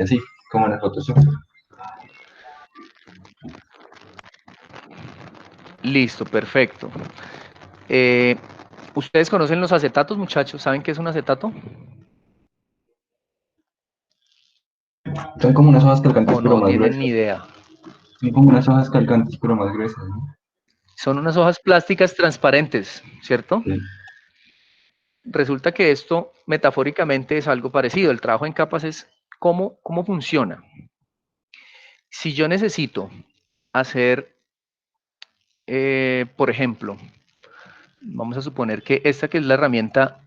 así, como en el Photoshop. Listo, perfecto. ¿Ustedes conocen los acetatos, muchachos? ¿Saben qué es un acetato? Son como unas hojas calcantes, ¿O pero no más tienen gruesas. ni idea? Son como unas hojas calcantes, pero más gruesas, ¿no? Son unas hojas plásticas transparentes, ¿cierto? Sí. Resulta que esto metafóricamente es algo parecido. El trabajo en capas es cómo funciona. Si yo necesito hacer, por ejemplo, vamos a suponer que esta que es la herramienta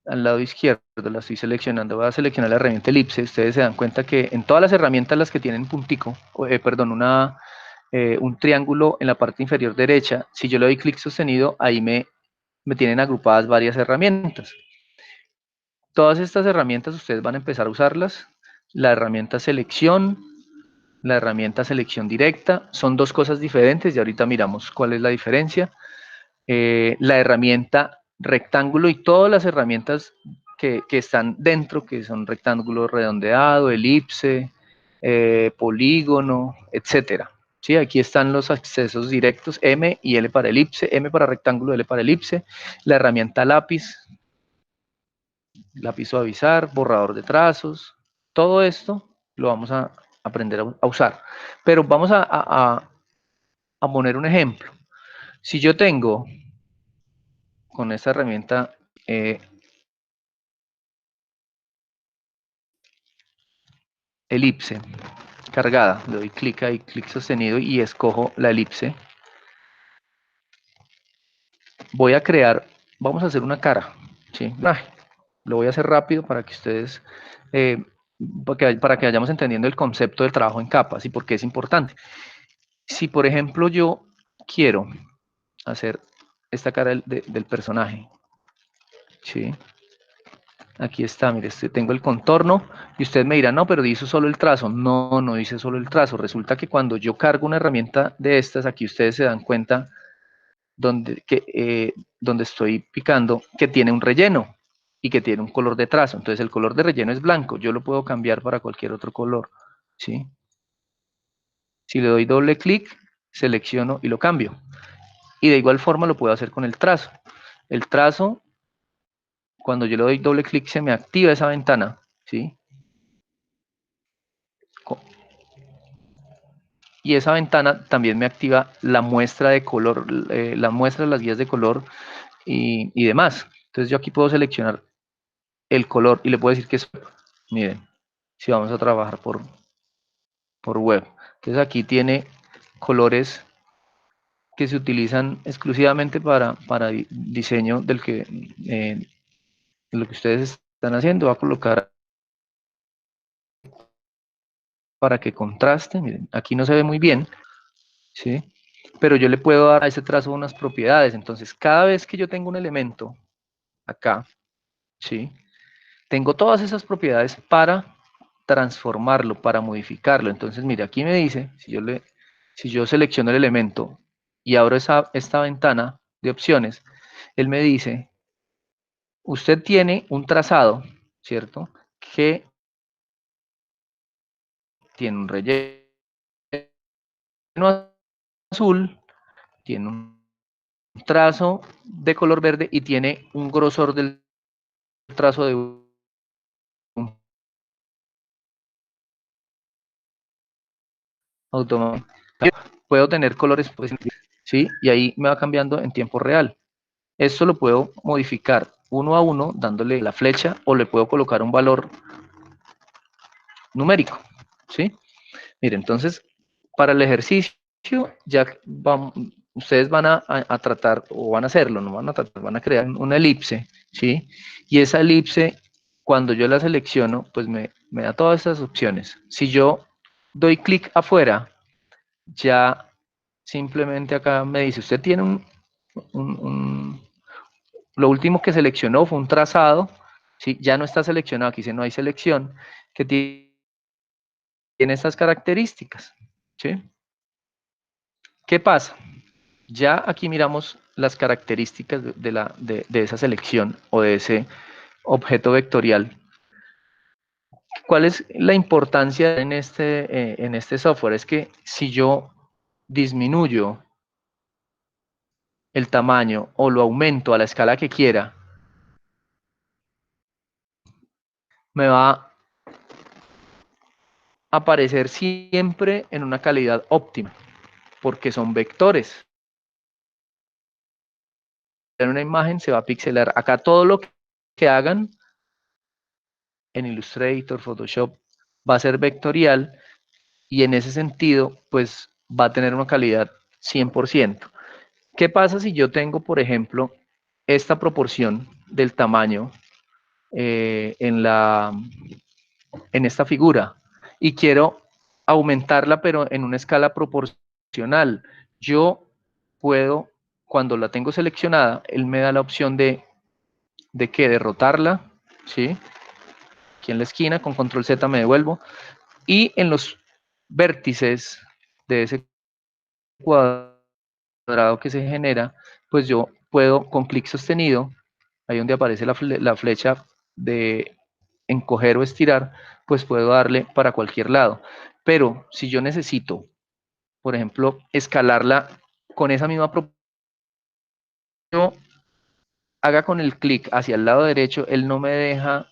al lado izquierdo, la estoy seleccionando, voy a seleccionar la herramienta elipse. Ustedes se dan cuenta que en todas las herramientas las que tienen puntico, perdón, un triángulo en la parte inferior derecha, si yo le doy clic sostenido, ahí me tienen agrupadas varias herramientas. Todas estas herramientas ustedes van a empezar a usarlas. La herramienta selección, la herramienta selección directa, son dos cosas diferentes y ahorita miramos cuál es la diferencia. La herramienta rectángulo y todas las herramientas que están dentro, que son rectángulo redondeado, elipse, polígono, etcétera. ¿Sí? Aquí están los accesos directos, M y L para elipse, M para rectángulo, L para elipse, la herramienta lápiz, lápiz suavizar, borrador de trazos, todo esto lo vamos a aprender a usar. Pero vamos a poner un ejemplo. Si yo tengo con esta herramienta elipse cargada, le doy clic ahí, clic sostenido y escojo la elipse, voy a crear, vamos a hacer una cara, ¿sí? Lo voy a hacer rápido para que ustedes, para que vayamos entendiendo el concepto del trabajo en capas y por qué es importante. Si, por ejemplo, yo quiero hacer esta cara del personaje, ¿sí? Aquí está, mire, tengo el contorno y usted me dirá, no, pero hizo solo el trazo. No, no hice solo el trazo. Resulta que cuando yo cargo una herramienta de estas, aquí ustedes se dan cuenta donde estoy picando que tiene un relleno y que tiene un color de trazo. Entonces el color de relleno es blanco. Yo lo puedo cambiar para cualquier otro color, ¿sí? Si le doy doble clic, selecciono y lo cambio. Y de igual forma lo puedo hacer con el trazo. El trazo, cuando yo le doy doble clic, se me activa esa ventana, ¿sí? Y esa ventana también me activa la muestra de color, la muestra de las guías de color y demás. Entonces yo aquí puedo seleccionar el color y le puedo decir que es, miren, si vamos a trabajar por web. Entonces aquí tiene colores que se utilizan exclusivamente para diseño de lo que ustedes están haciendo. Voy a colocar para que contraste, miren, aquí no se ve muy bien, ¿sí? Pero yo le puedo dar a ese trazo unas propiedades. Entonces cada vez que yo tengo un elemento acá, ¿sí? Tengo todas esas propiedades para transformarlo, para modificarlo. Entonces, mire, aquí me dice, si yo selecciono el elemento y abro esta ventana de opciones, él me dice, usted tiene un trazado, ¿cierto? Que tiene un relleno azul, tiene un trazo de color verde y tiene un grosor del trazo de un automóvil. Puedo tener colores, pues, ¿sí? Y ahí me va cambiando en tiempo real. Esto lo puedo modificar uno a uno dándole la flecha o le puedo colocar un valor numérico, ¿sí? Mire, entonces, para el ejercicio, ya ustedes van a tratar, o van a hacerlo, no van a tratar, van a crear una elipse, ¿sí? Y esa elipse, cuando yo la selecciono, pues me da todas esas opciones. Si yo doy clic afuera, ya simplemente acá me dice, usted tiene lo último que seleccionó fue un trazado, ¿sí? Ya no está seleccionado, aquí dice no hay selección, que tiene estas características, ¿sí? ¿Qué pasa? Ya aquí miramos las características de esa selección o de ese objeto vectorial ¿Cuál es la importancia en este software? Es que si yo disminuyo el tamaño o lo aumento a la escala que quiera, me va a aparecer siempre en una calidad óptima, porque son vectores. En una imagen se va a pixelar. Acá todo lo que hagan en Illustrator, Photoshop, va a ser vectorial y en ese sentido, pues va a tener una calidad 100%. ¿Qué pasa si yo tengo, por ejemplo, esta proporción del tamaño en esta figura y quiero aumentarla, pero en una escala proporcional? Yo puedo, cuando la tengo seleccionada, él me da la opción de rotarla, ¿sí? Aquí en la esquina, con control Z me devuelvo, y en los vértices de ese cuadrado que se genera, pues yo puedo, con clic sostenido, ahí donde aparece la flecha de encoger o estirar, pues puedo darle para cualquier lado. Pero si yo necesito, por ejemplo, escalarla con esa misma proporción, yo haga con el clic hacia el lado derecho, él no me deja,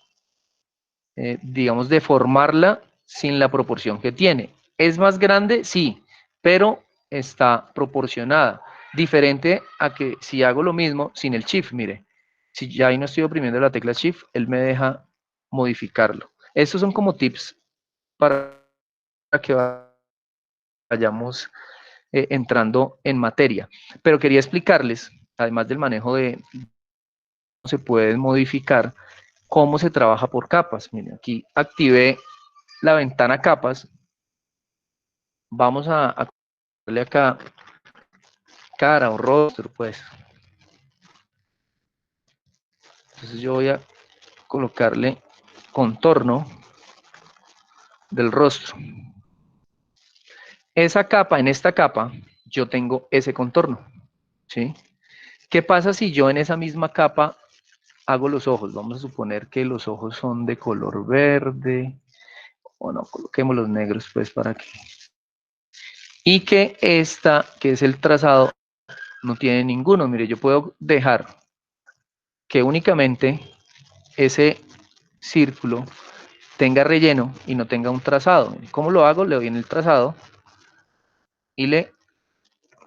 digamos, deformarla sin la proporción que tiene. ¿Es más grande? Sí, pero está proporcionada. Diferente a que si hago lo mismo sin el Shift, mire, si ya ahí no estoy oprimiendo la tecla Shift, él me deja modificarlo. Estos son como tips para que vayamos entrando en materia. Pero quería explicarles, además del manejo de cómo se pueden modificar, cómo se trabaja por capas. Miren, aquí activé la ventana capas. Vamos a darle acá cara o rostro, pues. Entonces yo voy a colocarle contorno del rostro. Esa capa, en esta capa, yo tengo ese contorno, ¿sí? ¿Qué pasa si yo en esa misma capa hago los ojos? Vamos a suponer que los ojos son de color verde, o no, coloquemos los negros, pues, para que... Y que esta, que es el trazado, no tiene ninguno. Mire, yo puedo dejar que únicamente ese círculo tenga relleno y no tenga un trazado. ¿Cómo lo hago? Le doy en el trazado y le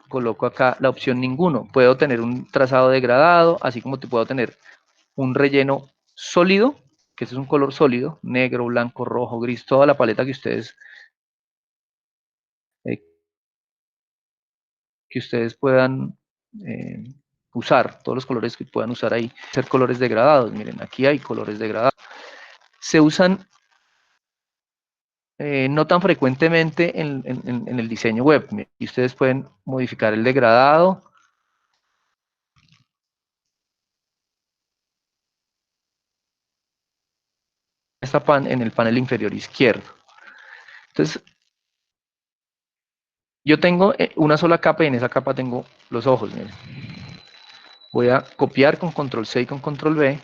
coloco acá la opción ninguno. Puedo tener un trazado degradado, así como te puedo tener un relleno sólido, que ese es un color sólido, negro, blanco, rojo, gris, toda la paleta eh, que ustedes puedan usar, todos los colores que puedan usar ahí, ser colores degradados. Miren, aquí hay colores degradados. Se usan no tan frecuentemente en el diseño web. Y ustedes pueden modificar el degradado. En el panel inferior izquierdo. Entonces, yo tengo una sola capa y en esa capa tengo los ojos. Miren. Voy a copiar con control C y con control V.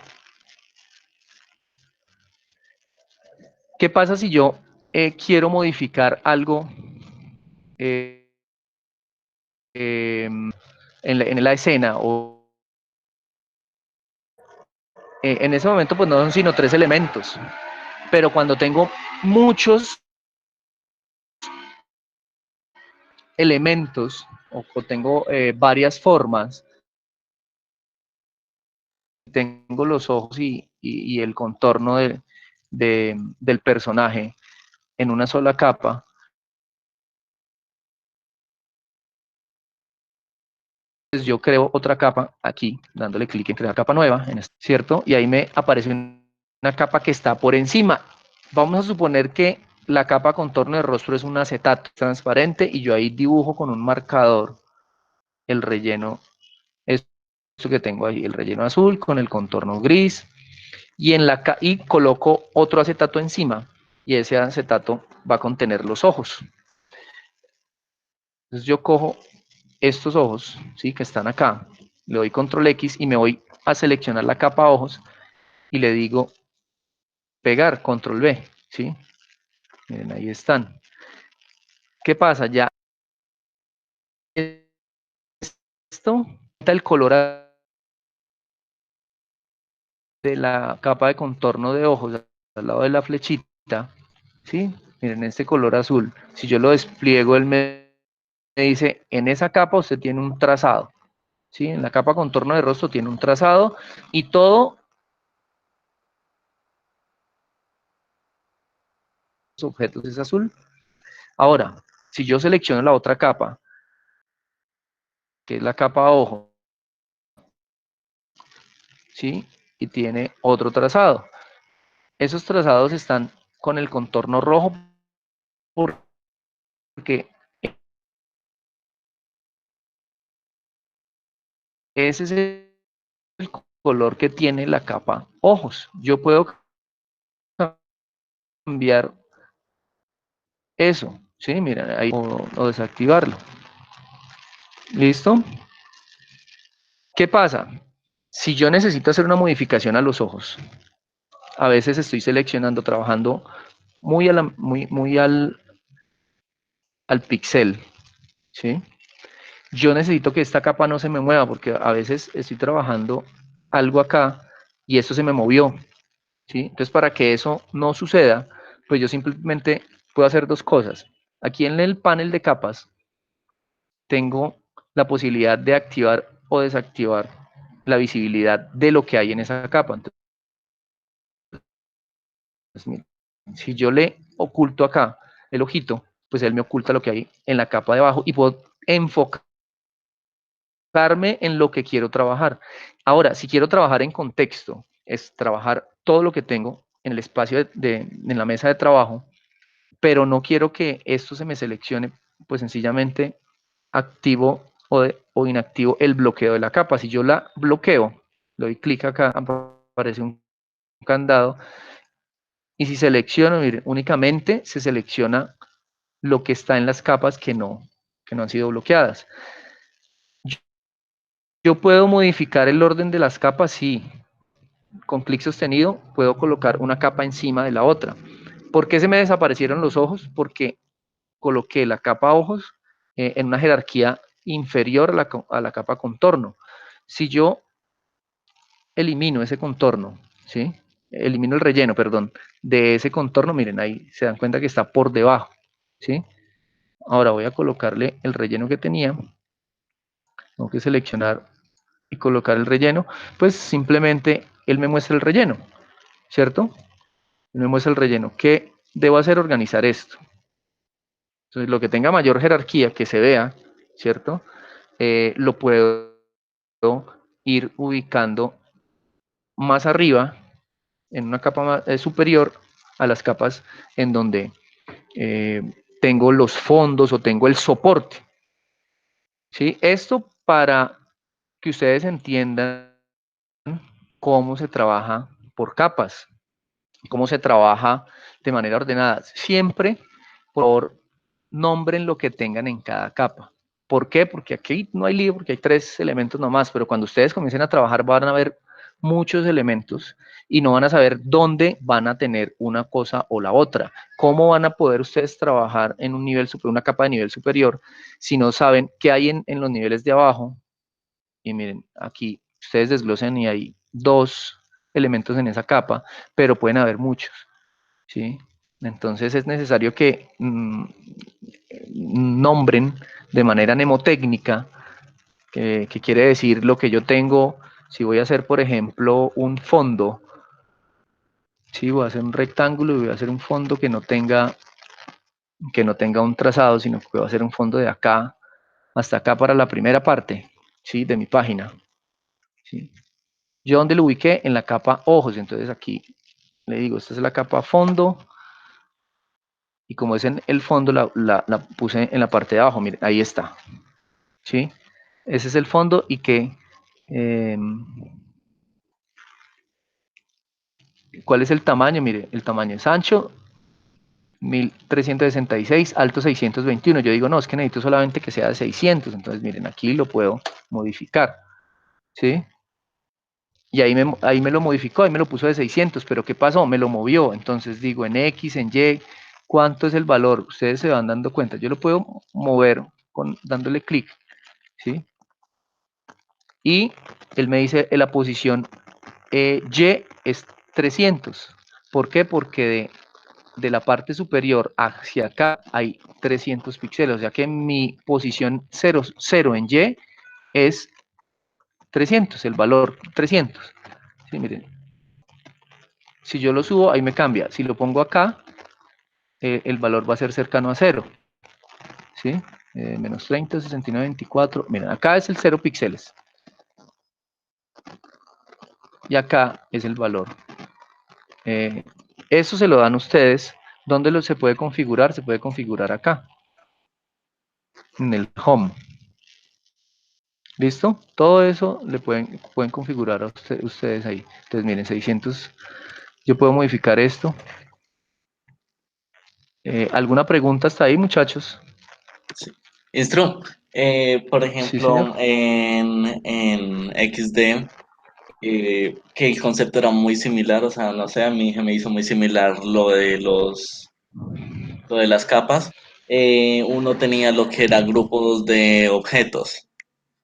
¿Qué pasa si yo quiero modificar algo en la escena? O en ese momento pues no son sino 3 elementos. Pero cuando tengo muchos elementos o tengo varias formas, tengo los ojos y el contorno del personaje en una sola capa, pues yo creo otra capa aquí, dándole clic en crear capa nueva, ¿cierto? Y ahí me aparece una capa que está por encima. Vamos a suponer que la capa contorno de rostro es un acetato transparente y yo ahí dibujo con un marcador el relleno, esto que tengo ahí, el relleno azul con el contorno gris, y coloco otro acetato encima, y ese acetato va a contener los ojos. Entonces yo cojo estos ojos, ¿sí? Que están acá, le doy control X y me voy a seleccionar la capa ojos y le digo pegar, control V. ¿sí? Miren, ahí están. ¿Qué pasa? Ya esto, el color de la capa de contorno de ojos al lado de la flechita, ¿sí? Miren, este color azul, si yo lo despliego, él me dice, en esa capa usted tiene un trazado, ¿sí? En la capa contorno de rostro tiene un trazado y todo los objetos es azul. Ahora, si yo selecciono la otra capa, que es la capa ojo, ¿sí? Y tiene otro trazado. Esos trazados están con el contorno rojo porque ese es el color que tiene la capa ojos. Yo puedo cambiar eso, ¿sí? Miren, ahí, o desactivarlo. ¿Listo? ¿Qué pasa? Si yo necesito hacer una modificación a los ojos, a veces estoy seleccionando, trabajando muy al pixel, ¿sí? Yo necesito que esta capa no se me mueva porque a veces estoy trabajando algo acá y esto se me movió, ¿sí? Entonces, para que eso no suceda, pues yo simplemente puedo hacer dos cosas. Aquí en el panel de capas tengo la posibilidad de activar o desactivar la visibilidad de lo que hay en esa capa. Entonces, miren, si yo le oculto acá el ojito, pues él me oculta lo que hay en la capa de abajo y puedo enfocarme en lo que quiero trabajar. Ahora, si quiero trabajar en contexto, es trabajar todo lo que tengo en el espacio en la mesa de trabajo, pero no quiero que esto se me seleccione, pues sencillamente activo o inactivo el bloqueo de la capa. Si yo la bloqueo, le doy clic acá, aparece un candado, y si selecciono, miren, únicamente se selecciona lo que está en las capas que no han sido bloqueadas. Yo puedo modificar el orden de las capas, sí. Con clic sostenido puedo colocar una capa encima de la otra. ¿Por qué se me desaparecieron los ojos? Porque coloqué la capa ojos en una jerarquía inferior a la capa contorno. Si yo elimino ese contorno, ¿sí? Elimino el relleno, perdón, de ese contorno, miren, ahí se dan cuenta que está por debajo, ¿sí? Ahora voy a colocarle el relleno que tenía. Tengo que seleccionar y colocar el relleno. Pues simplemente él me muestra el relleno, ¿cierto? Él me muestra el relleno. ¿Qué debo hacer? Organizar esto. Entonces, lo que tenga mayor jerarquía, que se vea, ¿cierto? Lo puedo ir ubicando más arriba, en una capa más, superior a las capas en donde eh, tengo los fondos o tengo el soporte. ¿Sí? Esto para que ustedes entiendan cómo se trabaja por capas, cómo se trabaja de manera ordenada. Siempre, por favor, nombren lo que tengan en cada capa. ¿Por qué? Porque aquí no hay lío, porque hay 3 elementos nomás, pero cuando ustedes comiencen a trabajar van a ver muchos elementos y no van a saber dónde van a tener una cosa o la otra. ¿Cómo van a poder ustedes trabajar en un nivel superior, una capa de nivel superior, si no saben qué hay en los niveles de abajo? Y miren, aquí ustedes desglosan y hay 2 elementos en esa capa, pero pueden haber muchos, ¿sí? Entonces es necesario que nombren de manera mnemotécnica, que quiere decir lo que yo tengo. Si voy a hacer, por ejemplo, un fondo, ¿sí? Voy a hacer un rectángulo y voy a hacer un fondo que no tenga un trazado, sino que voy a hacer un fondo de acá hasta acá para la primera parte, ¿sí? De mi página, ¿sí? Yo donde lo ubiqué en la capa ojos, entonces aquí le digo, esta es la capa fondo, y como es en el fondo, la puse en la parte de abajo, miren, ahí está, ¿sí? Ese es el fondo y que, ¿cuál es el tamaño? Mire, el tamaño es ancho, 1366, alto 621. Yo digo, no, es que necesito solamente que sea de 600, entonces miren, aquí lo puedo modificar, ¿sí? y ahí me lo modificó, ahí me lo puso de 600, pero ¿qué pasó? Me lo movió, entonces digo en X, en Y, ¿cuánto es el valor? Ustedes se van dando cuenta, yo lo puedo mover dándole clic, ¿sí? Y él me dice en la posición Y es 300. ¿Por qué? Porque de la parte superior hacia acá hay 300 píxeles, o sea que mi posición 0, 0 en Y es 300, el valor 300. Sí, miren, si yo lo subo, ahí me cambia. Si lo pongo acá, el valor va a ser cercano a 0. ¿Sí? Menos 30, 69, 24. Miren, acá es el 0 píxeles. Y acá es el valor. Eso se lo dan ustedes. ¿Dónde se puede configurar? Se puede configurar acá, en el Home. ¿Listo? Todo eso le pueden configurar a ustedes ahí. Entonces, miren, 600. Yo puedo modificar esto. ¿Alguna pregunta hasta ahí, muchachos? Sí. Instru, por Sí, señor. ejemplo, en XD, que el concepto era muy similar, o sea, no sé, a mí se me hizo muy similar lo de las capas. Uno tenía lo que era grupos de objetos.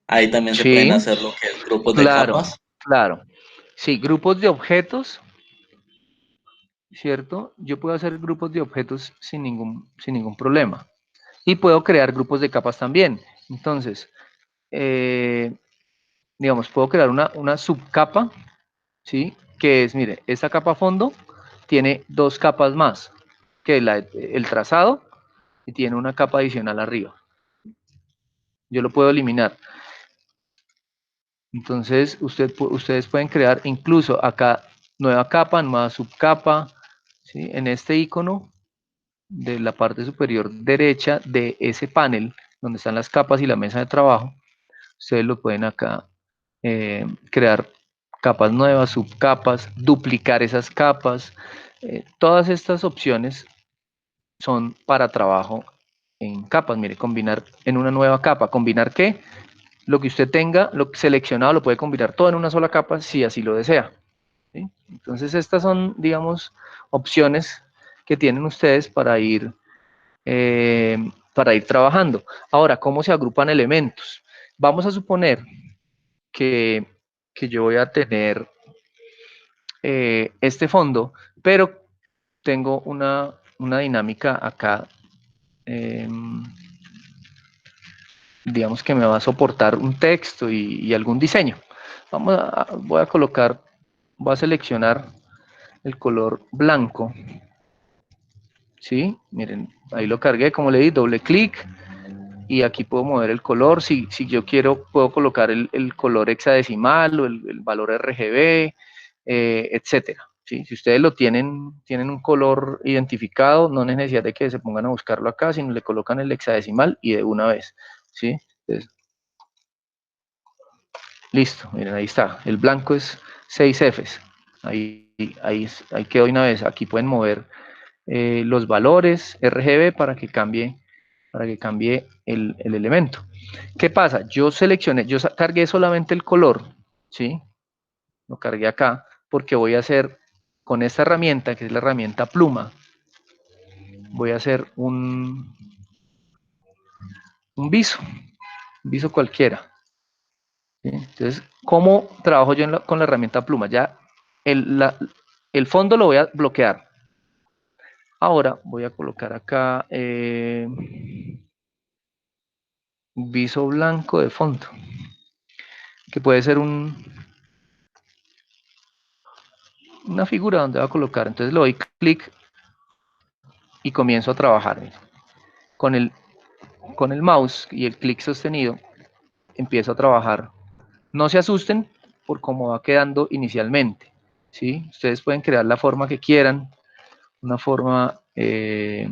Ahí también se pueden Sí, hacer lo que es grupos de claro, capas. claro. Sí, grupos de objetos, ¿cierto? Yo puedo hacer grupos de objetos sin ningún problema. Y puedo crear grupos de capas también. Entonces, digamos, puedo crear una subcapa, ¿sí? Que es, mire, esta capa fondo tiene dos capas más, que es el trazado y tiene una capa adicional arriba. Yo lo puedo eliminar. Entonces, ustedes pueden crear incluso acá nueva capa, nueva subcapa, ¿sí? En este icono de la parte superior derecha de ese panel, donde están las capas y la mesa de trabajo, ustedes lo pueden acá crear capas nuevas, subcapas, duplicar esas capas. Todas estas opciones son para trabajo en capas. Mire, combinar en una nueva capa. ¿Combinar qué? Lo que usted tenga, lo seleccionado, lo puede combinar todo en una sola capa si así lo desea. ¿Sí? Entonces estas son, digamos, opciones que tienen ustedes para ir trabajando. Ahora, ¿cómo se agrupan elementos? Vamos a suponer que, que yo voy a tener este fondo, pero tengo una dinámica acá, eh, digamos que me va a soportar un texto y algún diseño. Voy a seleccionar el color blanco, ¿sí? Miren, ahí lo cargué, como le di, doble clic, y aquí puedo mover el color. Si yo quiero, puedo colocar el color hexadecimal o el valor RGB, etcétera. ¿Sí? Si ustedes tienen un color identificado, no es necesidad de que se pongan a buscarlo acá, sino le colocan el hexadecimal y de una vez. ¿Sí? Entonces, listo, miren, ahí está. El blanco es 6 Fs. Ahí quedó una vez. Aquí pueden mover los valores RGB para que cambie el elemento. ¿Qué pasa? Yo cargué solamente el color, ¿sí? Lo cargué acá porque voy a hacer con esta herramienta, que es la herramienta pluma, voy a hacer un viso cualquiera. ¿Sí? Entonces, ¿cómo trabajo yo con la herramienta pluma? Ya el fondo lo voy a bloquear. Ahora voy a colocar acá viso blanco de fondo, que puede ser una figura donde voy a colocar. Entonces le doy clic y comienzo a trabajar. Con el mouse y el clic sostenido empiezo a trabajar. No se asusten por cómo va quedando inicialmente. ¿Sí? Ustedes pueden crear la forma que quieran, una forma que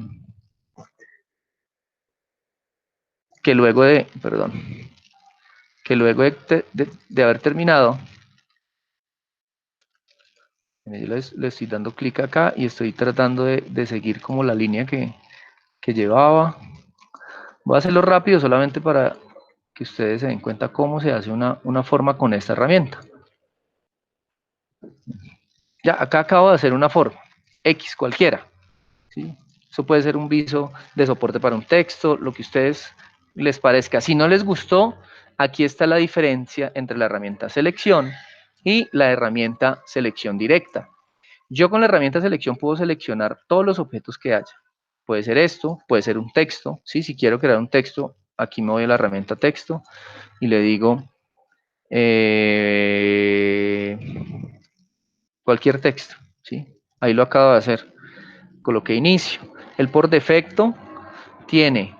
luego de haber terminado, yo le estoy dando clic acá y estoy tratando de seguir como la línea que llevaba. Voy a hacerlo rápido solamente para que ustedes se den cuenta cómo se hace una forma con esta herramienta. Ya, acá acabo de hacer una forma, X cualquiera, ¿sí? Eso puede ser un viso de soporte para un texto, lo que a ustedes les parezca. Si no les gustó, aquí está la diferencia entre la herramienta selección y la herramienta selección directa. Yo con la herramienta selección puedo seleccionar todos los objetos que haya. Puede ser esto, puede ser un texto, ¿sí? Si quiero crear un texto, aquí me voy a la herramienta texto y le digo cualquier texto, ¿sí? Ahí lo acabo de hacer. Coloqué inicio. El por defecto tiene,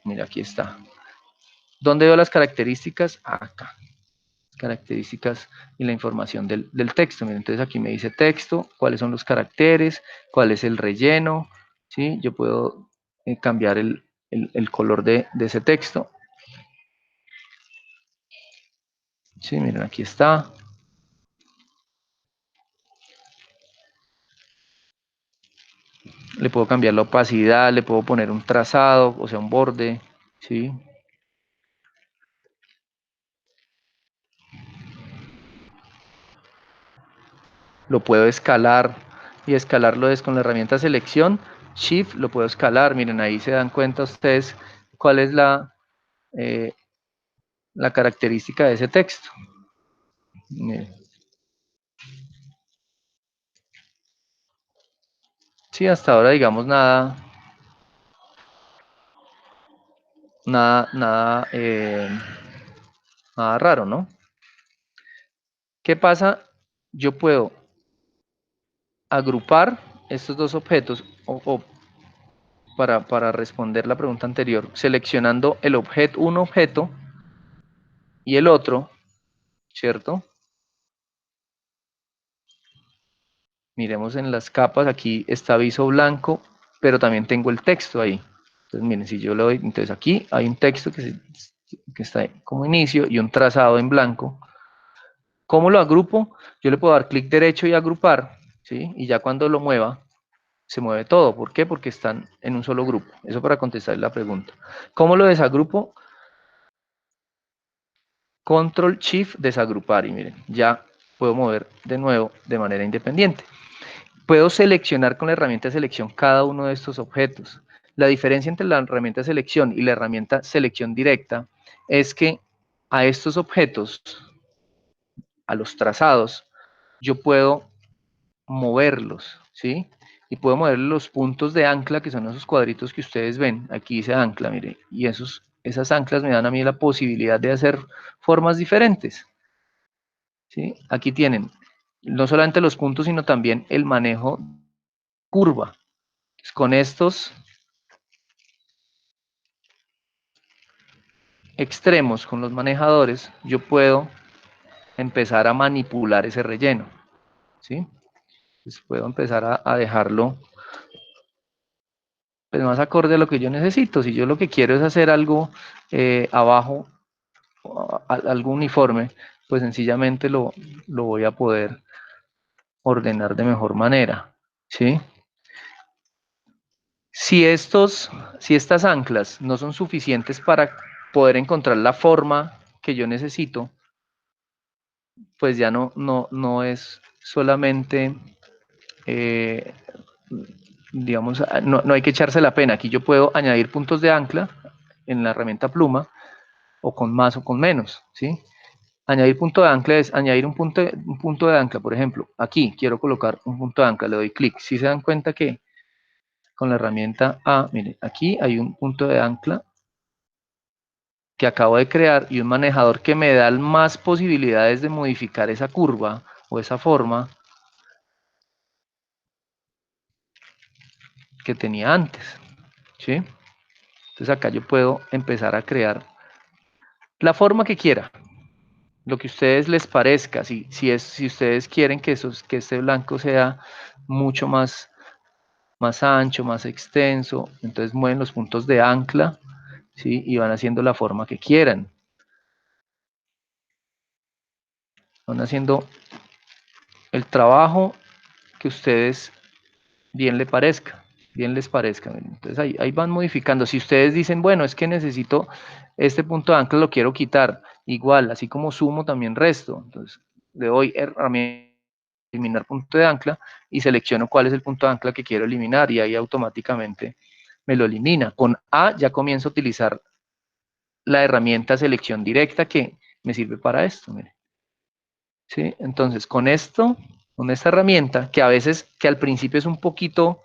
mira, aquí está. ¿Dónde veo las características? Acá. Características y la información del texto. Miren, entonces aquí me dice texto, cuáles son los caracteres, cuál es el relleno, ¿sí? Yo puedo cambiar el color de ese texto. Sí, miren, aquí está. Le puedo cambiar la opacidad, le puedo poner un trazado, o sea, un borde, ¿sí? Lo puedo escalar y escalarlo es con la herramienta selección, Shift, lo puedo escalar. Miren, ahí se dan cuenta ustedes cuál es la característica de ese texto. Miren. Sí, hasta ahora digamos nada raro, ¿no? ¿Qué pasa? Yo puedo agrupar estos dos objetos o para responder la pregunta anterior, seleccionando un objeto y el otro, ¿cierto? Miremos en las capas, aquí está aviso blanco, pero también tengo el texto ahí. Entonces, miren, si yo le doy, entonces aquí hay un texto que está como inicio y un trazado en blanco. ¿Cómo lo agrupo? Yo le puedo dar clic derecho y agrupar, ¿sí? Y ya cuando lo mueva, se mueve todo. ¿Por qué? Porque están en un solo grupo. Eso para contestar la pregunta. ¿Cómo lo desagrupo? Control Shift desagrupar y miren, ya puedo mover de nuevo de manera independiente. Puedo seleccionar con la herramienta de selección cada uno de estos objetos. La diferencia entre la herramienta de selección y la herramienta selección directa es que a estos objetos, a los trazados, yo puedo moverlos, ¿sí? Y puedo mover los puntos de ancla, que son esos cuadritos que ustedes ven. Aquí dice ancla, mire, y esas anclas me dan a mí la posibilidad de hacer formas diferentes, ¿sí? Aquí tienen no solamente los puntos, sino también el manejo curva. Con estos extremos, con los manejadores, yo puedo empezar a manipular ese relleno, ¿sí? Pues puedo empezar a dejarlo pues, más acorde a lo que yo necesito. Si yo lo que quiero es hacer algo abajo, algo uniforme, pues sencillamente lo voy a poder ordenar de mejor manera, ¿sí? Si estas anclas no son suficientes para poder encontrar la forma que yo necesito, pues ya no es solamente, digamos, no hay que echarse la pena. Aquí yo puedo añadir puntos de ancla en la herramienta pluma, o con más o con menos, ¿sí? Añadir punto de ancla es añadir un punto de ancla, por ejemplo, aquí quiero colocar un punto de ancla, le doy clic. Si se dan cuenta que con la herramienta A, miren, aquí hay un punto de ancla que acabo de crear y un manejador que me da más posibilidades de modificar esa curva o esa forma que tenía antes, ¿sí? Entonces acá yo puedo empezar a crear la forma que quiera, lo que a ustedes les parezca. Si ustedes quieren que este blanco sea mucho más ancho, más extenso, entonces mueven los puntos de ancla, ¿sí? Y van haciendo la forma que quieran. Van haciendo el trabajo que a ustedes bien le parezca. bien les parezca. Entonces ahí van modificando. Si ustedes dicen, bueno, es que necesito este punto de ancla, lo quiero quitar. Igual, así como sumo, también resto. Entonces le doy herramienta, eliminar punto de ancla y selecciono cuál es el punto de ancla que quiero eliminar y ahí automáticamente me lo elimina. Con A ya comienzo a utilizar la herramienta selección directa que me sirve para esto. Miren. ¿Sí? Entonces, con esto, con esta herramienta, que a veces, que al principio es un poquito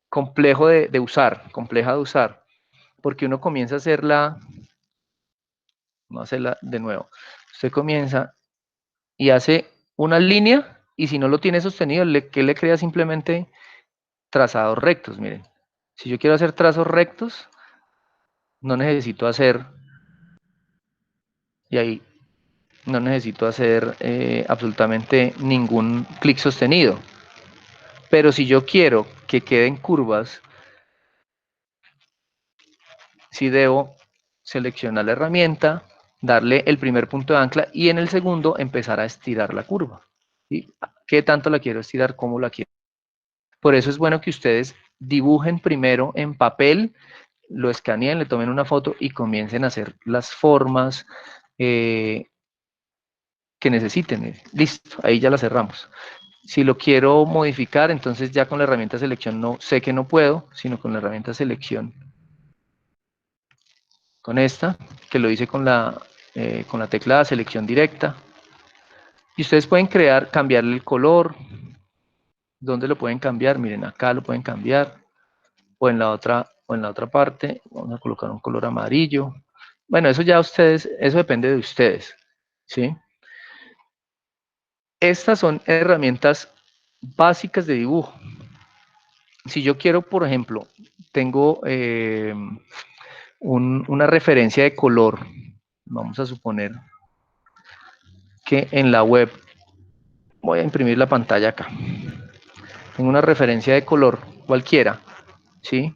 compleja de usar, porque uno comienza a hacerla, vamos a hacerla de nuevo, usted comienza y hace una línea, y si no lo tiene sostenido, ¿qué le crea? Simplemente trazados rectos, miren. Si yo quiero hacer trazos rectos, no necesito hacer, y ahí no necesito hacer absolutamente ningún clic sostenido. Pero si yo quiero que queden curvas, sí debo seleccionar la herramienta, darle el primer punto de ancla y en el segundo empezar a estirar la curva. ¿Sí? ¿Qué tanto la quiero estirar? ¿Cómo la quiero? Por eso es bueno que ustedes dibujen primero en papel, lo escaneen, le tomen una foto y comiencen a hacer las formas que necesiten. Listo, ahí ya la cerramos. Si lo quiero modificar, entonces ya con la herramienta selección no sé que no puedo, sino con la herramienta selección, con esta, que lo hice con la tecla selección directa. Y ustedes pueden cambiarle el color. ¿Dónde lo pueden cambiar? Miren, acá lo pueden cambiar. O en la otra parte. Vamos a colocar un color amarillo. Bueno, eso ya ustedes, eso depende de ustedes. ¿Sí? Estas son herramientas básicas de dibujo. Si yo quiero, por ejemplo, tengo una referencia de color. Vamos a suponer que en la web, voy a imprimir la pantalla acá. Tengo una referencia de color cualquiera, ¿sí?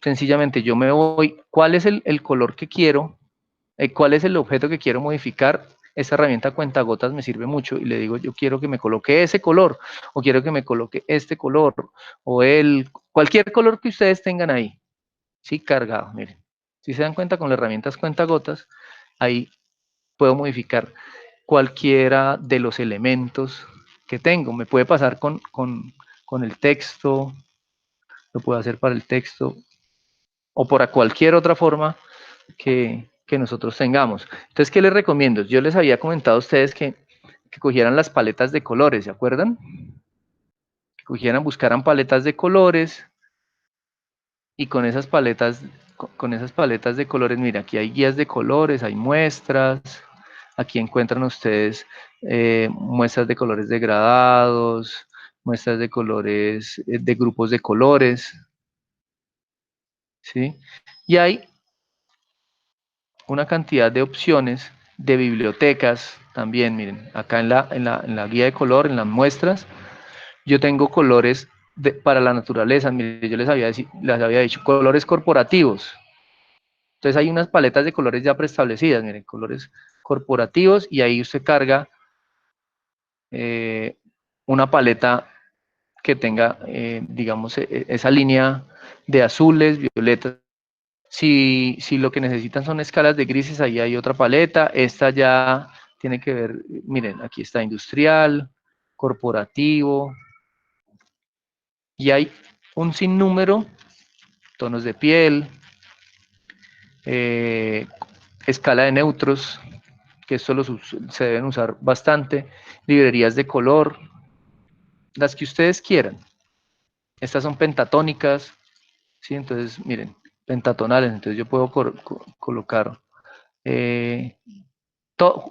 Sencillamente yo me voy, ¿cuál es el color que quiero? ¿Cuál es el objeto que quiero modificar? Esta herramienta cuentagotas me sirve mucho y le digo, yo quiero que me coloque ese color, o quiero que me coloque este color, o cualquier color que ustedes tengan ahí, ¿sí? Cargado, miren. Si se dan cuenta con las herramientas cuentagotas, ahí puedo modificar cualquiera de los elementos que tengo. Me puede pasar con el texto, lo puedo hacer para el texto, o para cualquier otra forma que nosotros tengamos. Entonces, ¿qué les recomiendo? Yo les había comentado a ustedes que cogieran las paletas de colores, ¿se acuerdan? Que cogieran, buscaran paletas de colores y con esas paletas de colores, mira, aquí hay guías de colores, hay muestras, aquí encuentran ustedes muestras de colores degradados, muestras de colores, de grupos de colores, ¿sí? Y hay una cantidad de opciones de bibliotecas también, miren, acá en la guía de color, en las muestras, yo tengo colores para la naturaleza, miren, yo les había dicho colores corporativos. Entonces hay unas paletas de colores ya preestablecidas, miren, colores corporativos, y ahí usted carga una paleta que tenga, digamos, esa línea de azules, violetas. Si lo que necesitan son escalas de grises, ahí hay otra paleta. Esta ya tiene que ver, miren, aquí está industrial, corporativo, y hay un sinnúmero, tonos de piel, escala de neutros, que esto se deben usar bastante, librerías de color, las que ustedes quieran. Estas son pentatónicas, ¿sí? Entonces, miren, pentatonales, entonces yo puedo colocar,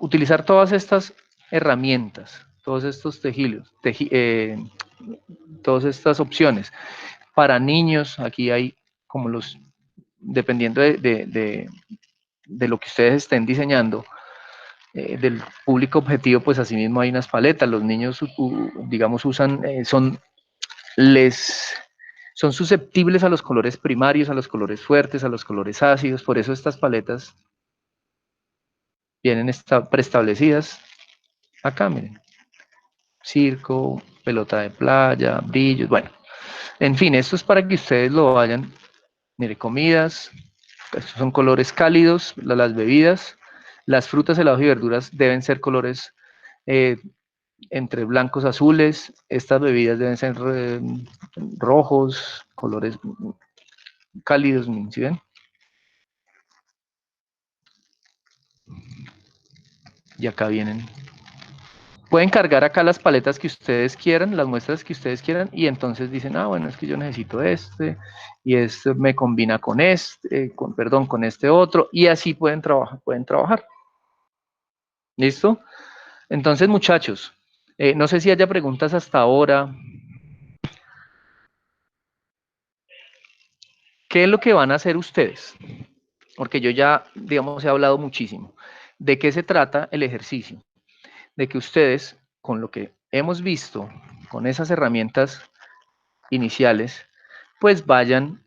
utilizar todas estas herramientas, todos estos todas estas opciones. Para niños, aquí hay como dependiendo de lo que ustedes estén diseñando, del público objetivo, pues asimismo hay unas paletas. Los niños, digamos, son susceptibles a los colores primarios, a los colores fuertes, a los colores ácidos. Por eso estas paletas vienen preestablecidas acá, miren. Circo, pelota de playa, brillos, bueno. En fin, esto es para que ustedes lo vayan. Mire, comidas, estos son colores cálidos, las bebidas, las frutas, helados y verduras deben ser colores entre blancos, azules, estas bebidas deben ser rojos, colores cálidos, ¿sí ven? Y acá vienen. Pueden cargar acá las paletas que ustedes quieran, las muestras que ustedes quieran, y entonces dicen, ah, bueno, es que yo necesito este, y este me combina con este, perdón, con este otro, y así pueden trabajar. ¿Listo? Entonces, muchachos, no sé si haya preguntas hasta ahora. ¿Qué es lo que van a hacer ustedes? Porque yo ya, digamos, he hablado muchísimo. ¿De qué se trata el ejercicio? De que ustedes, con lo que hemos visto, con esas herramientas iniciales, pues vayan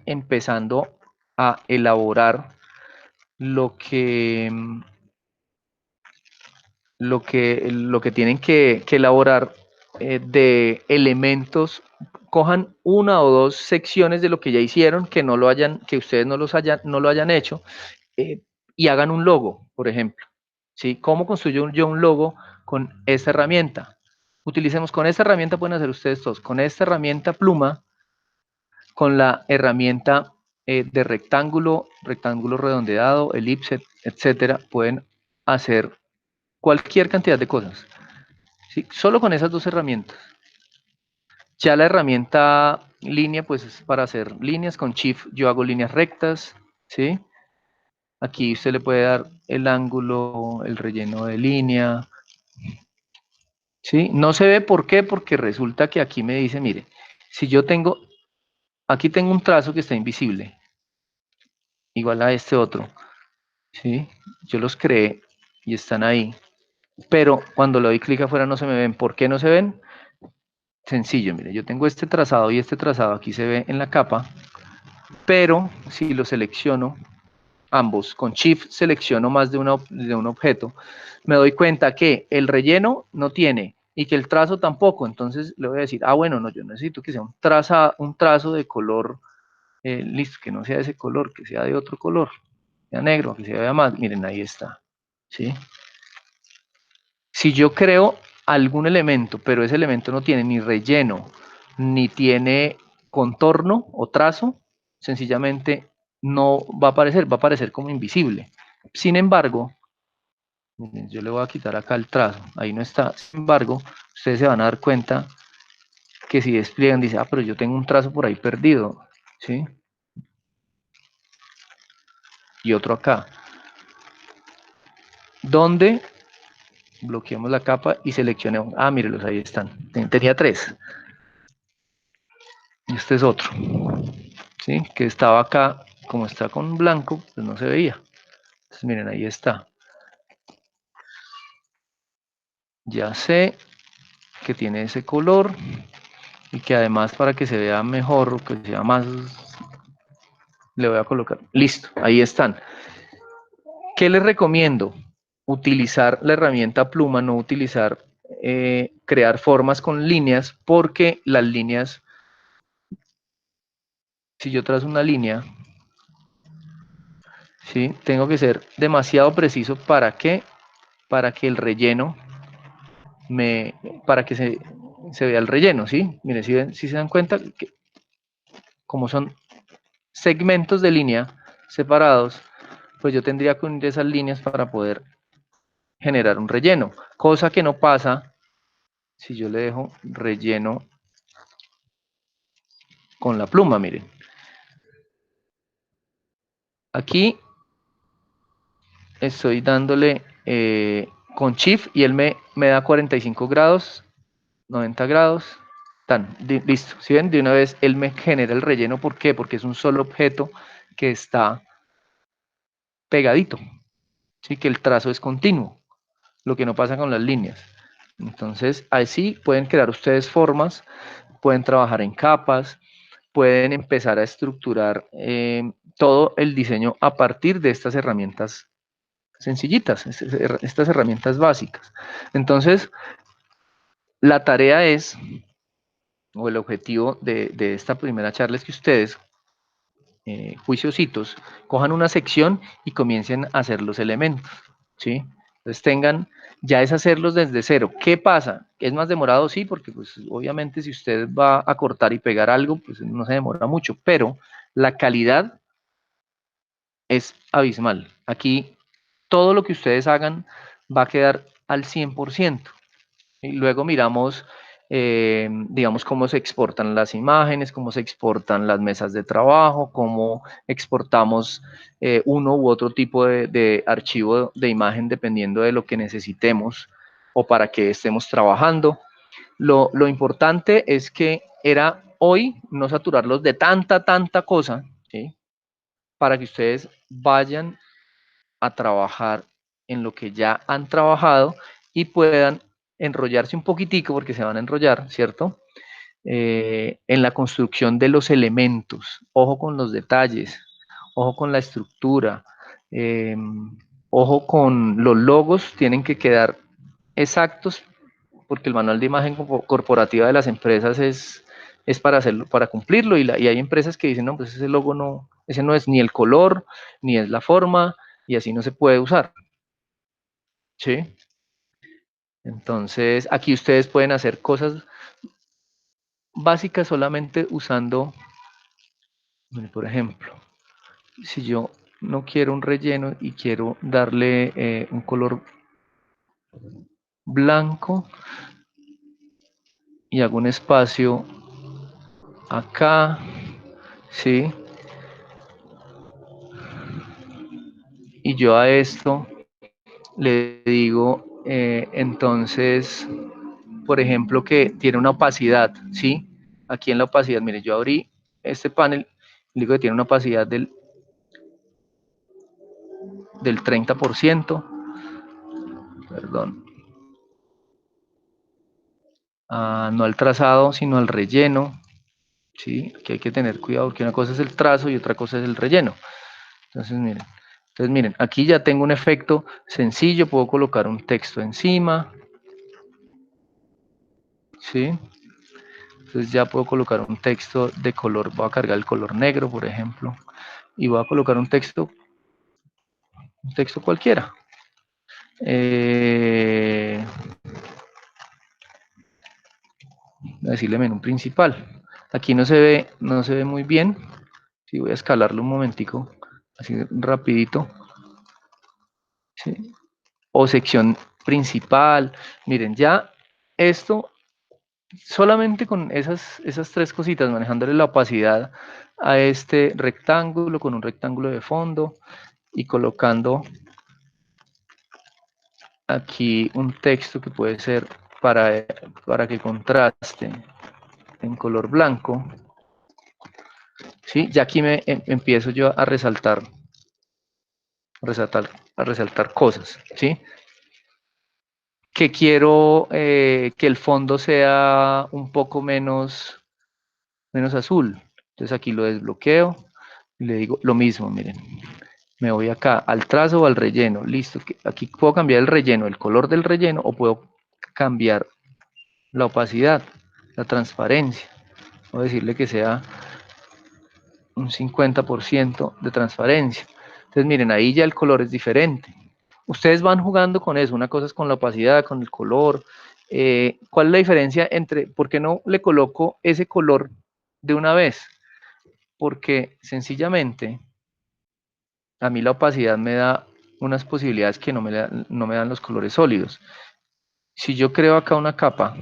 empezando a elaborar lo que, lo que tienen que elaborar de elementos. Cojan una o dos secciones de lo que ya hicieron, que no lo hayan, que ustedes no lo hayan hecho, y hagan un logo, por ejemplo. ¿Sí? ¿Cómo construyo yo un logo con esta herramienta? Utilicemos con esta herramienta, pueden hacer ustedes todos, con esta herramienta pluma, con la herramienta de rectángulo, rectángulo redondeado, elipse, etcétera, pueden hacer cualquier cantidad de cosas. ¿Sí? Solo con esas dos herramientas. Ya la herramienta línea, pues es para hacer líneas. Con Shift yo hago líneas rectas, ¿sí? Aquí usted le puede dar el ángulo, el relleno de línea, ¿sí? No se ve por qué, porque resulta que aquí me dice, mire, si yo tengo, aquí tengo un trazo que está invisible, igual a este otro, ¿sí? Yo los creé y están ahí, pero cuando le doy clic afuera no se me ven. ¿Por qué no se ven? Sencillo, mire, yo tengo este trazado y este trazado aquí se ve en la capa, pero si lo selecciono ambos, con Shift selecciono más de un objeto, me doy cuenta que el relleno no tiene y que el trazo tampoco. Entonces le voy a decir, ah, bueno, no, yo necesito que sea un trazo de color, listo, que no sea de ese color, que sea de otro color, sea negro, que se vea más. Miren, ahí está, ¿sí? Si yo creo algún elemento, pero ese elemento no tiene ni relleno, ni tiene contorno o trazo, sencillamente no va a aparecer como invisible. Sin embargo, yo le voy a quitar acá el trazo, ahí no está. Sin embargo, ustedes se van a dar cuenta que si despliegan, dice, ah, pero yo tengo un trazo por ahí perdido, ¿sí? Y otro acá. Donde bloqueamos la capa y seleccionemos, ah, mírenlos, ahí están. Tenía tres. Y este es otro, ¿sí? Que estaba acá, como está con blanco, pues no se veía. Entonces miren, ahí está. Ya sé que tiene ese color y que además para que se vea mejor, que sea más, le voy a colocar, listo, ahí están. ¿Qué les recomiendo? Utilizar la herramienta pluma, no utilizar, crear formas con líneas, porque las líneas, si yo trazo una línea, ¿sí? Tengo que ser demasiado preciso. ¿Para qué? Para que el relleno, para que se vea el relleno, ¿sí? Miren, si se dan cuenta, que como son segmentos de línea separados, pues yo tendría que unir esas líneas para poder generar un relleno, cosa que no pasa si yo le dejo relleno con la pluma, miren. Aquí estoy dándole con Shift y él me da 45 grados, 90 grados, listo. Si ven, de una vez él me genera el relleno. ¿Por qué? Porque es un solo objeto que está pegadito, ¿sí? Que el trazo es continuo, lo que no pasa con las líneas. Entonces, así pueden crear ustedes formas, pueden trabajar en capas, pueden empezar a estructurar todo el diseño a partir de estas herramientas sencillitas, estas herramientas básicas. Entonces, la tarea es o el objetivo de esta primera charla es que ustedes, juiciositos, cojan una sección y comiencen a hacer los elementos, ¿sí? Entonces ya es hacerlos desde cero. ¿Qué pasa? ¿Es más demorado? Sí, porque pues obviamente si usted va a cortar y pegar algo, pues no se demora mucho, pero la calidad es abismal. Aquí todo lo que ustedes hagan va a quedar al 100%. Y luego miramos, digamos, cómo se exportan las imágenes, cómo se exportan las mesas de trabajo, cómo exportamos uno u otro tipo de archivo de imagen dependiendo de lo que necesitemos o para que estemos trabajando. Lo importante es que era hoy no saturarlos de tanta cosa, ¿sí? Para que ustedes vayan a trabajar en lo que ya han trabajado y puedan enrollarse un poquitico, porque se van a enrollar, ¿cierto? En la construcción de los elementos. Ojo con los detalles, ojo con la estructura, ojo con los logos, tienen que quedar exactos, porque el manual de imagen corporativa de las empresas es para hacerlo, para cumplirlo, y hay empresas que dicen, no, pues ese logo no, ese no es ni el color, ni es la forma, y así no se puede usar, ¿sí? Entonces, aquí ustedes pueden hacer cosas básicas solamente usando, por ejemplo, si yo no quiero un relleno y quiero darle un color blanco y hago un espacio acá, ¿sí? Y yo a esto le digo, entonces, por ejemplo, que tiene una opacidad, ¿sí? Aquí en la opacidad, mire, yo abrí este panel, le digo que tiene una opacidad del 30%, perdón, no al trazado, sino al relleno, ¿sí? Que hay que tener cuidado porque una cosa es el trazo y otra cosa es el relleno. Entonces miren, aquí ya tengo un efecto sencillo, puedo colocar un texto encima, ¿sí? Entonces ya puedo colocar un texto de color, voy a cargar el color negro, por ejemplo, y voy a colocar un texto cualquiera. Voy a decirle menú principal. Aquí no se ve muy bien. Sí, voy a escalarlo un momentico, así rapidito. ¿Sí? O sección principal. Miren, ya esto, solamente con esas tres cositas, manejándole la opacidad a este rectángulo con un rectángulo de fondo y colocando aquí un texto que puede ser para que contraste en color blanco, ¿sí? Ya aquí empiezo yo a resaltar cosas, ¿sí? Que quiero que el fondo sea un poco menos azul. Entonces aquí lo desbloqueo y le digo lo mismo, miren. Me voy acá al trazo o al relleno, listo. Aquí puedo cambiar el relleno, el color del relleno, o puedo cambiar la opacidad, la transparencia. Voy a decirle que sea un 50% de transparencia. Entonces miren, ahí ya el color es diferente. Ustedes van jugando con eso, una cosa es con la opacidad, con el color. ¿Cuál es la diferencia entre, por qué no le coloco ese color de una vez? Porque sencillamente a mí la opacidad me da unas posibilidades que no me dan los colores sólidos. Si yo creo acá una capa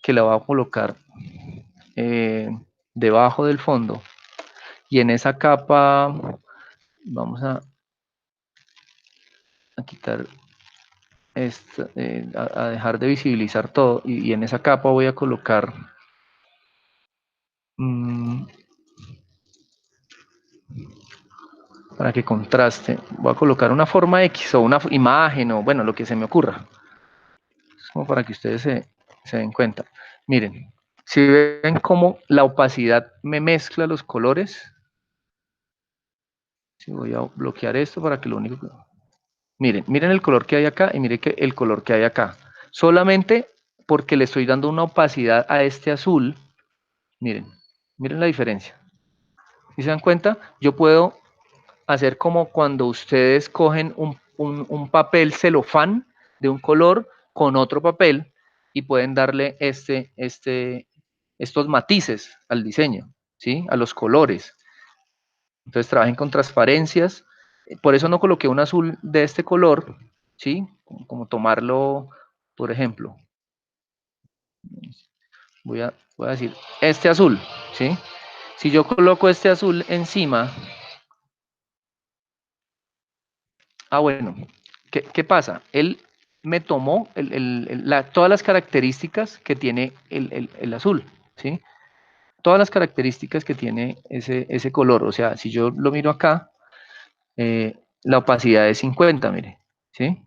que la voy a colocar debajo del fondo y en esa capa vamos a quitar a dejar de visibilizar todo y en esa capa voy a colocar para que contraste, voy a colocar una forma X o una imagen o bueno, lo que se me ocurra. Es como para que ustedes se den cuenta. Miren, si ven cómo la opacidad me mezcla los colores, si voy a bloquear esto para que lo único que... Miren el color que hay acá y miren el color que hay acá. Solamente porque le estoy dando una opacidad a este azul. Miren la diferencia. ¿Sí se dan cuenta? Yo puedo hacer como cuando ustedes cogen un papel celofán de un color con otro papel y pueden darle estos matices al diseño, ¿sí? A los colores. Entonces trabajen con transparencias. Por eso no coloqué un azul de este color, ¿sí? Como tomarlo, por ejemplo. Voy a decir este azul, ¿sí? Si yo coloco este azul encima, bueno, ¿qué pasa? Él me tomó todas las características que tiene el azul, ¿sí? Todas las características que tiene ese color. O sea, si yo lo miro acá, la opacidad es 50, mire, ¿sí?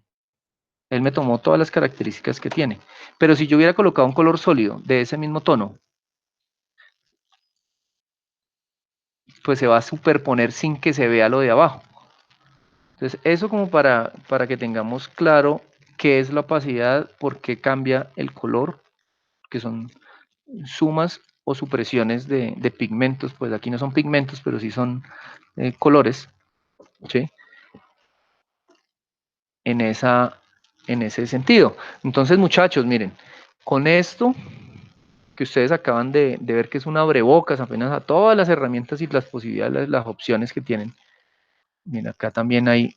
Él me tomó todas las características que tiene. Pero si yo hubiera colocado un color sólido de ese mismo tono, pues se va a superponer sin que se vea lo de abajo. Entonces, eso como para que tengamos claro qué es la opacidad, por qué cambia el color, que son sumas o supresiones de pigmentos. Pues aquí no son pigmentos, pero sí son colores, ¿sí? En ese sentido. Entonces, muchachos, miren, con esto que ustedes acaban de ver, que es un abrebocas apenas a todas las herramientas y las posibilidades, las opciones que tienen. Miren, acá también hay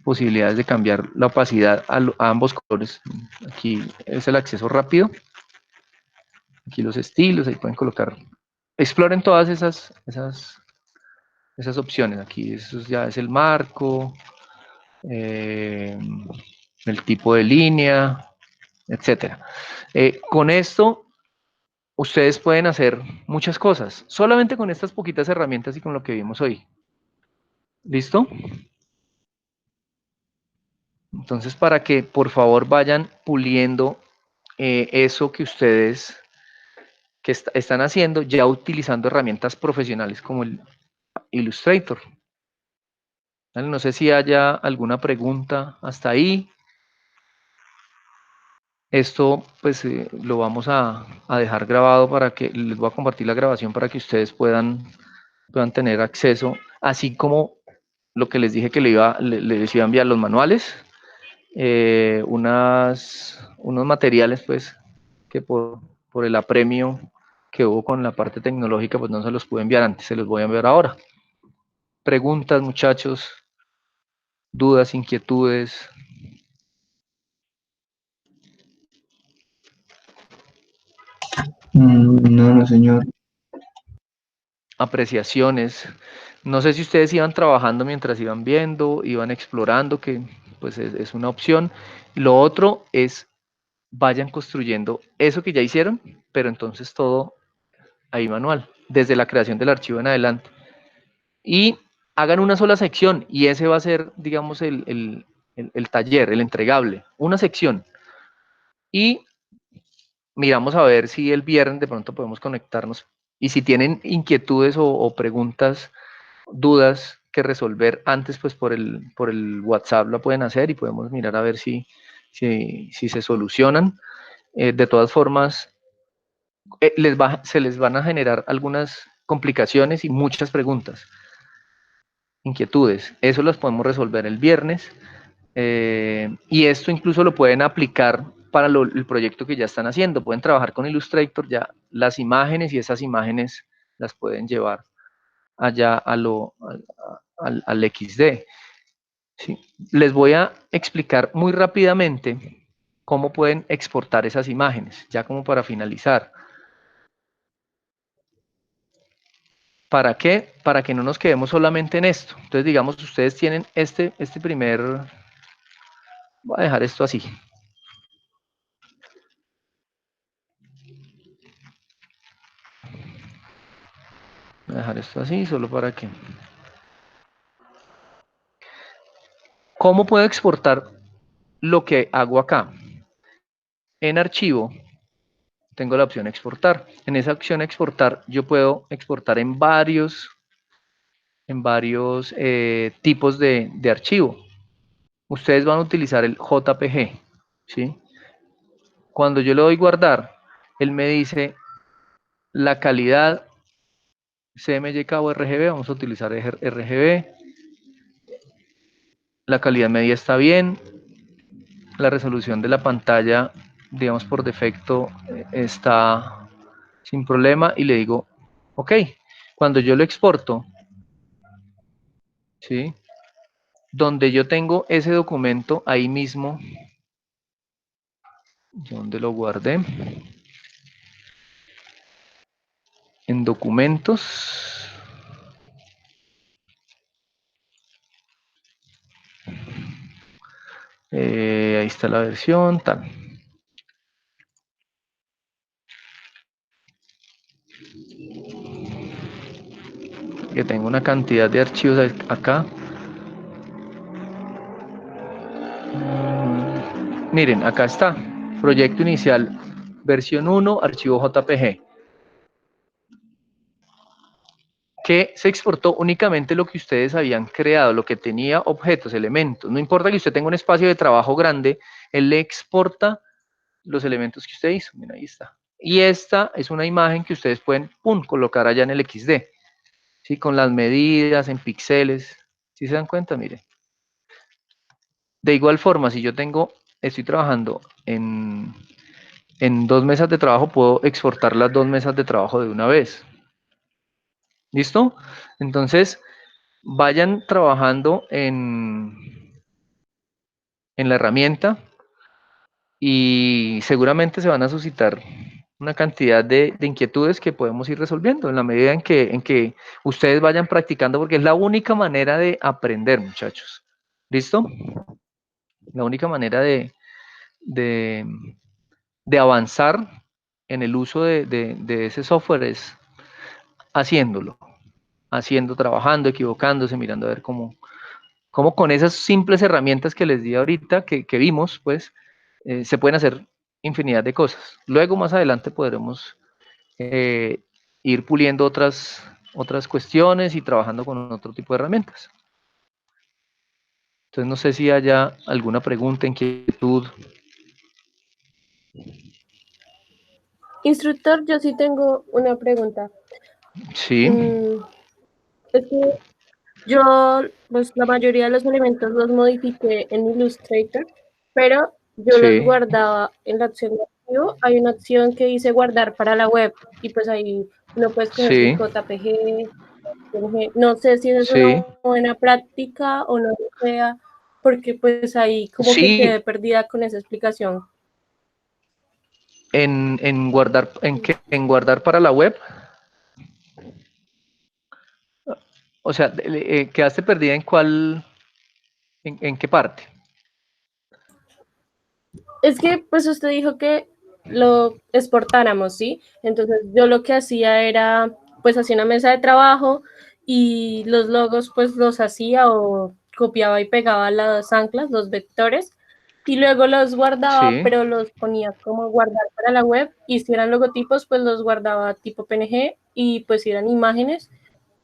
posibilidades de cambiar la opacidad a ambos colores. Aquí es el acceso rápido. Aquí los estilos, ahí pueden colocar. Exploren todas esas opciones. Aquí eso ya es el marco, el tipo de línea, etcétera. Con esto, ustedes pueden hacer muchas cosas, solamente con estas poquitas herramientas y con lo que vimos hoy. ¿Listo? Entonces, para que por favor vayan puliendo eso que ustedes están haciendo, ya utilizando herramientas profesionales como el Illustrator. ¿Vale? No sé si haya alguna pregunta hasta ahí. Esto pues lo vamos a dejar grabado para que les voy a compartir la grabación para que ustedes puedan tener acceso, así como lo que les dije que les iba a enviar los manuales, unos materiales pues que por el apremio que hubo con la parte tecnológica pues no se los pude enviar antes, se los voy a enviar ahora. Preguntas, muchachos, dudas, inquietudes. No, señor. Apreciaciones. No sé si ustedes iban trabajando mientras iban viendo, iban explorando, que pues es una opción. Lo otro es vayan construyendo eso que ya hicieron, pero entonces todo ahí manual, desde la creación del archivo en adelante. Y hagan una sola sección y ese va a ser, digamos, el taller, el entregable, una sección. Y miramos a ver si el viernes de pronto podemos conectarnos. Y si tienen inquietudes o preguntas, dudas que resolver antes, pues por el WhatsApp la pueden hacer y podemos mirar a ver si se solucionan. De todas formas, se les van a generar algunas complicaciones y muchas preguntas, inquietudes. Eso las podemos resolver el viernes. Y esto incluso lo pueden aplicar para el proyecto que ya están haciendo. Pueden trabajar con Illustrator, ya las imágenes y esas imágenes las pueden llevar allá al XD. ¿Sí? Les voy a explicar muy rápidamente cómo pueden exportar esas imágenes, ya como para finalizar. ¿Para qué? Para que no nos quedemos solamente en esto. Entonces, digamos, ustedes tienen este primer... Voy a dejar esto así. Voy a dejar esto así, solo para que... ¿Cómo puedo exportar lo que hago acá? En archivo, tengo la opción exportar. En esa opción exportar, yo puedo exportar en varios tipos de archivo. Ustedes van a utilizar el JPG, ¿sí? Cuando yo le doy guardar, él me dice la calidad CMYK o RGB, vamos a utilizar RGB, la calidad media está bien, la resolución de la pantalla, digamos por defecto, está sin problema y le digo, ok, cuando yo lo exporto, ¿sí? Donde yo tengo ese documento ahí mismo, donde lo guardé, en documentos, ahí está la versión, tal. Que tengo una cantidad de archivos acá. Miren, acá está, proyecto inicial, versión 1, archivo JPG. Que se exportó únicamente lo que ustedes habían creado, lo que tenía objetos, elementos. No importa que usted tenga un espacio de trabajo grande, él le exporta los elementos que usted hizo. Mira, ahí está. Y esta es una imagen que ustedes pueden, pum, colocar allá en el XD. ¿Sí? Con las medidas, en píxeles. ¿Sí se dan cuenta? Miren. De igual forma, si yo estoy trabajando en 2 mesas de trabajo, puedo exportar las 2 mesas de trabajo de una vez. ¿Listo? Entonces, vayan trabajando en la herramienta y seguramente se van a suscitar una cantidad de inquietudes que podemos ir resolviendo en la medida en que ustedes vayan practicando, porque es la única manera de aprender, muchachos. ¿Listo? La única manera de, de avanzar en el uso de ese software es haciéndolo, trabajando, equivocándose, mirando a ver cómo con esas simples herramientas que les di ahorita, que vimos, pues, se pueden hacer infinidad de cosas. Luego, más adelante, podremos ir puliendo otras cuestiones y trabajando con otro tipo de herramientas. Entonces, no sé si haya alguna pregunta, inquietud. Instructor, yo sí tengo una pregunta. Sí, Es que yo, pues la mayoría de los elementos los modifiqué en Illustrator, pero yo los sí, guardaba en la opción de archivo. Hay una opción que dice guardar para la web y pues ahí no puedes escoger si sí, JPG, PNG. No sé si es una sí. buena práctica o no lo sea, porque pues ahí como que Sí, quedé perdida con esa explicación. en guardar, en guardar para la web. O sea, quedaste perdida en cuál, en qué parte. Es que pues usted dijo que lo exportáramos, ¿sí? Entonces yo lo que hacía era, pues hacía una mesa de trabajo y los logos pues los hacía o copiaba y pegaba las anclas, los vectores, y luego los guardaba, Sí, pero los ponía como guardar para la web, y si eran logotipos, pues los guardaba tipo PNG, y pues si eran imágenes,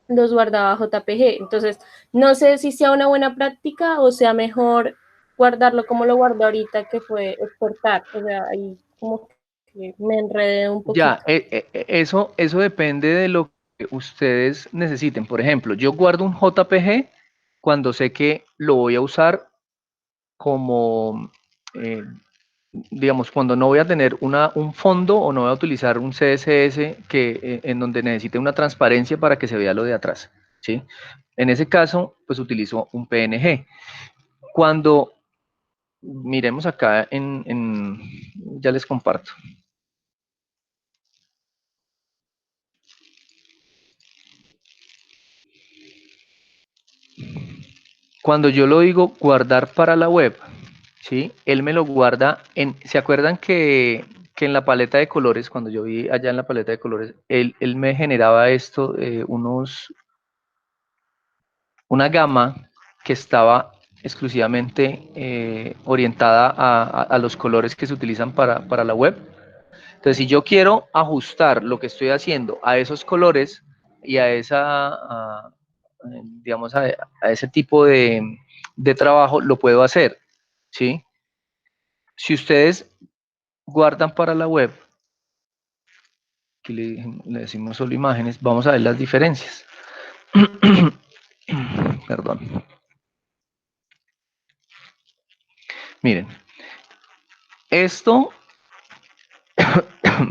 los guardaba JPG. Entonces, no sé si sea una buena práctica o sea mejor guardarlo como lo guardo ahorita, que fue exportar. O sea, ahí como que me enredé un ya, poquito. eso depende de lo que ustedes necesiten. Por ejemplo, yo guardo un JPG cuando sé que lo voy a usar como, eh, digamos, cuando no voy a tener un fondo o no voy a utilizar un CSS en donde necesite una transparencia para que se vea lo de atrás, ¿sí? En ese caso, pues utilizo un PNG. Cuando miremos acá ya les comparto. Cuando yo lo digo guardar para la web, ¿sí? Él me lo guarda ¿se acuerdan que en la paleta de colores, cuando yo vi allá en la paleta de colores, él me generaba esto, una gama que estaba exclusivamente orientada a los colores que se utilizan para la web? Entonces, si yo quiero ajustar lo que estoy haciendo a esos colores y digamos, a ese tipo de trabajo, lo puedo hacer, ¿sí? Si ustedes guardan para la web, aquí le decimos solo imágenes, vamos a ver las diferencias. Perdón. Miren, esto,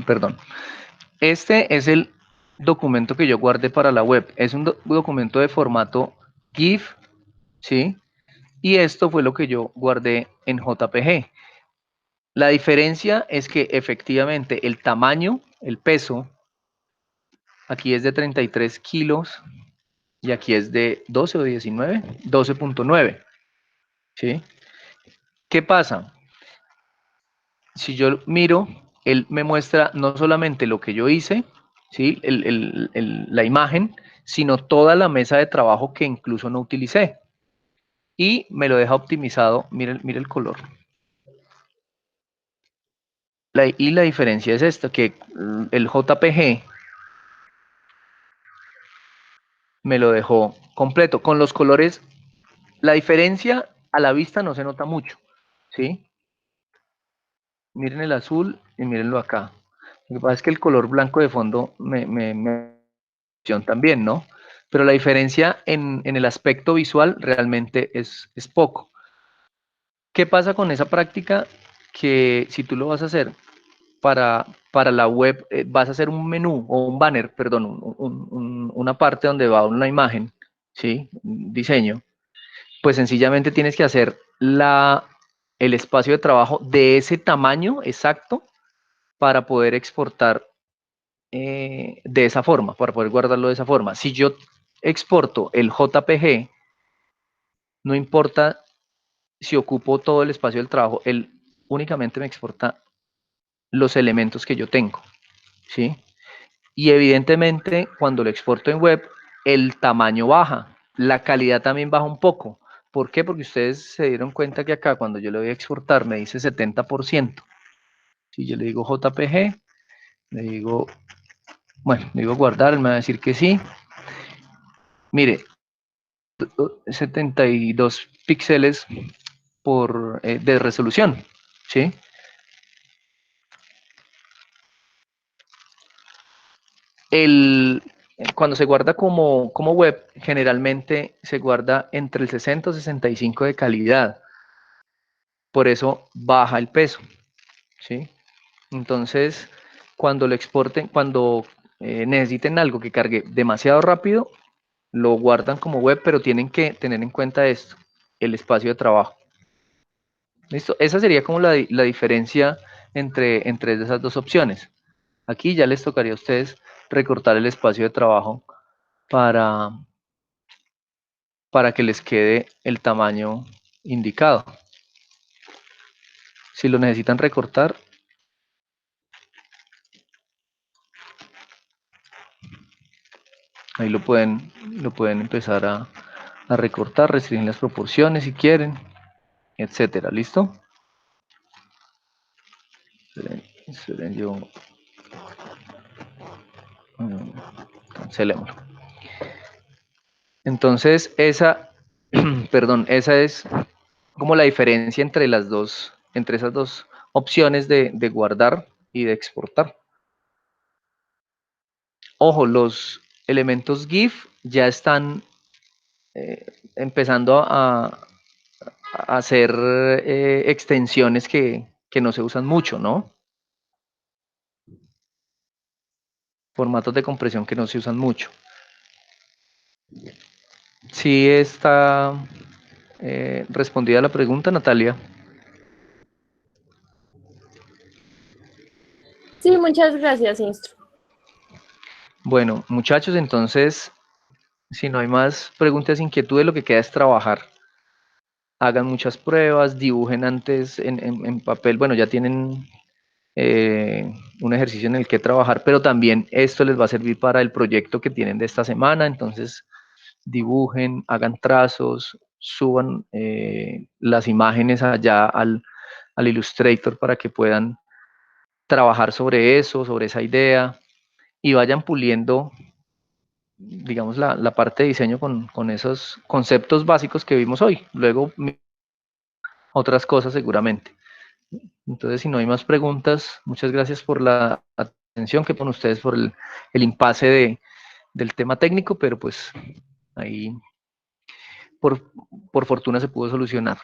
perdón, este es el documento que yo guardé para la web. Es un documento de formato GIF, ¿sí? Y esto fue lo que yo guardé en JPG. La diferencia es que efectivamente el tamaño, el peso, aquí es de 33 kilos y aquí es de 12 o 19, 12.9, ¿sí? ¿Qué pasa? Si yo miro, él me muestra no solamente lo que yo hice, ¿sí? La imagen, sino toda la mesa de trabajo que incluso no utilicé. Y me lo deja optimizado, mire el color. Y la diferencia es esta, que el JPG me lo dejó completo. Con los colores, la diferencia a la vista no se nota mucho, ¿sí? Miren el azul y mírenlo acá. Lo que pasa es que el color blanco de fondo me también, ¿no? Pero la diferencia en el aspecto visual realmente es poco. ¿Qué pasa con esa práctica? Que si tú lo vas a hacer para la web, vas a hacer un menú o un banner, perdón, una parte donde va una imagen, ¿sí? Un diseño, pues sencillamente tienes que hacer el espacio de trabajo de ese tamaño exacto para poder exportar de esa forma, para poder guardarlo de esa forma. Si yo exporto el JPG, no importa si ocupo todo el espacio del trabajo, él únicamente me exporta los elementos que yo tengo, ¿sí? Y evidentemente cuando lo exporto en web, el tamaño baja, la calidad también baja un poco. ¿Por qué? Porque ustedes se dieron cuenta que acá cuando yo le voy a exportar me dice 70%. Si yo le digo JPG, le digo, bueno, le digo guardar, él me va a decir que sí. Mire, 72 píxeles de resolución, ¿sí? Cuando se guarda como web, generalmente se guarda entre el 60 y 65 de calidad. Por eso baja el peso, ¿sí? Entonces, cuando lo exporten, cuando necesiten algo que cargue demasiado rápido, lo guardan como web, pero tienen que tener en cuenta esto, el espacio de trabajo. ¿Listo? Esa sería como la diferencia entre esas dos opciones. Aquí ya les tocaría a ustedes recortar el espacio de trabajo para que les quede el tamaño indicado. Si lo necesitan recortar, ahí lo pueden empezar a recortar, restringen las proporciones si quieren, etcétera. ¿Listo? Esperen, yo cancelémoslo. Entonces, perdón, esa es como la diferencia entre esas dos opciones de guardar y de exportar. Ojo, los elementos GIF ya están empezando a hacer extensiones que no se usan mucho, ¿no? Formatos de compresión que no se usan mucho. Sí está respondida la pregunta, Natalia. Sí, muchas gracias, Instru. Bueno, muchachos, entonces, si no hay más preguntas, inquietudes, lo que queda es trabajar. Hagan muchas pruebas, dibujen antes en papel. Bueno, ya tienen un ejercicio en el que trabajar, pero también esto les va a servir para el proyecto que tienen de esta semana. Entonces, dibujen, hagan trazos, suban las imágenes allá al Illustrator para que puedan trabajar sobre eso, sobre esa idea, y vayan puliendo, digamos, la parte de diseño con esos conceptos básicos que vimos hoy. Luego, otras cosas seguramente. Entonces, si no hay más preguntas, muchas gracias por la atención que ponen ustedes por el impasse del tema técnico, pero pues ahí por fortuna se pudo solucionar.